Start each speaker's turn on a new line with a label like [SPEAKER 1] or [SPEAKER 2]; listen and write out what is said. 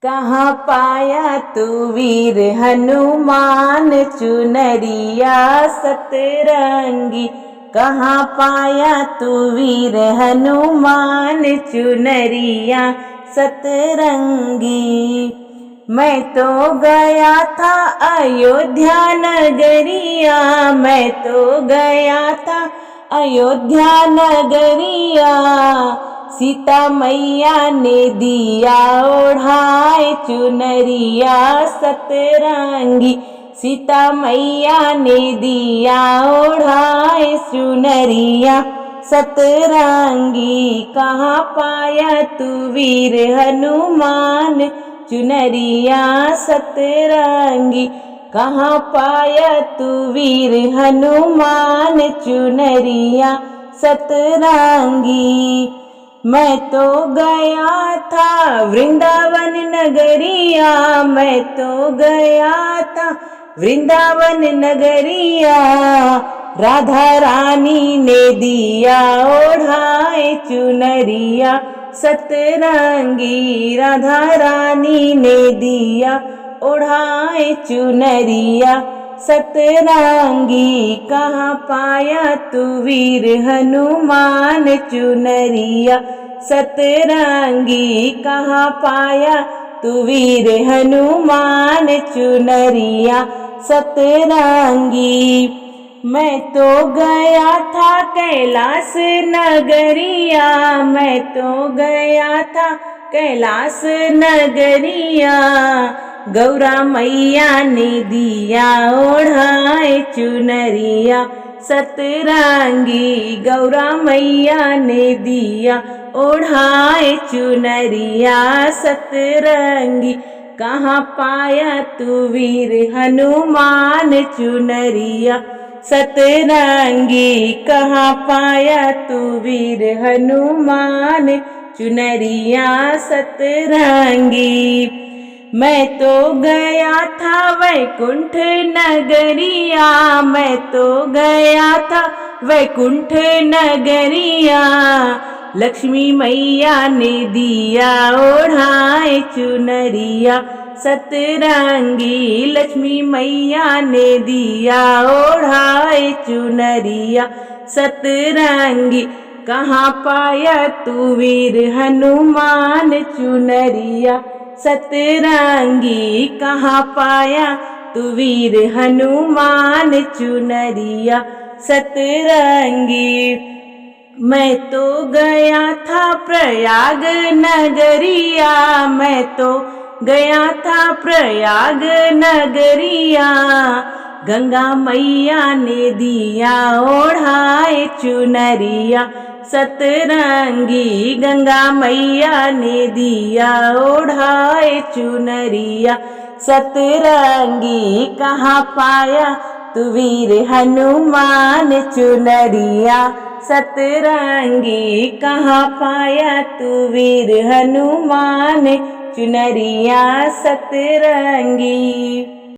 [SPEAKER 1] कहाँ पाया तू वीर हनुमान चुनरिया सतरंगी। कहाँ पाया तू वीर हनुमान चुनरिया सतरंगी। मैं तो गया था अयोध्या नगरिया, मैं तो गया था अयोध्या नगरिया। सीता मैया ने दिया ओढ़ाए चुनरिया सतरंगी। सीता मैया ने दिया ओढ़ाए चुनरिया सतरंगी। कहाँ पाया तू वीर हनुमान चुनरिया सतरंगी। कहाँ पाया तू वीर हनुमान चुनरिया सतरंगी। मैं तो गया था वृंदावन नगरिया, मैं तो गया था वृंदावन नगरिया। राधा रानी ने दिया ओढ़ाए चुनरिया सतरंगी। राधा रानी ने दिया ओढ़ाए चुनरिया सतरंगी। कहाँ पाया तू वीर हनुमान चुनरिया सतरंगी। कहाँ पाया तू वीर हनुमान चुनरिया सतरंगी। मैं तो गया था कैलाश नगरिया, मैं तो गया था कैलाश नगरिया। गौरा मैया ने दिया ओढ़ाए चुनरिया सतरंगी। गौरा मैया ने दिया ओढ़ाए चुनरिया सतरंगी। कहाँ पाया तू वीर हनुमान चुनरिया सतरंगी। कहाँ पाया तू वीर हनुमान चुनरिया सतरंगी। मैं तो गया था वैकुंठ नगरिया, मैं तो गया था वैकुंठ नगरिया। लक्ष्मी मैया ने दिया ओढ़ाए चुनरिया सतरंगी। लक्ष्मी मैया ने दिया ओढ़ाए चुनरिया सतरंगी। कहाँ पाया तू वीर हनुमान चुनरिया सतरंगी। कहाँ पाया तू वीर हनुमान चुनरिया सतरंगी। मैं तो गया था प्रयाग नगरिया, मैं तो गया था प्रयाग नगरिया। गंगा मैया ने दिया ओढ़ाए चुनरिया सतरंगी। गंगा मैया ने दिया ओढ़ाए चुनरिया सतरंगी। कहाँ पाया तू वीर हनुमान चुनरिया सतरंगी। कहाँ पाया तू वीर हनुमान चुनरिया सतरंगी।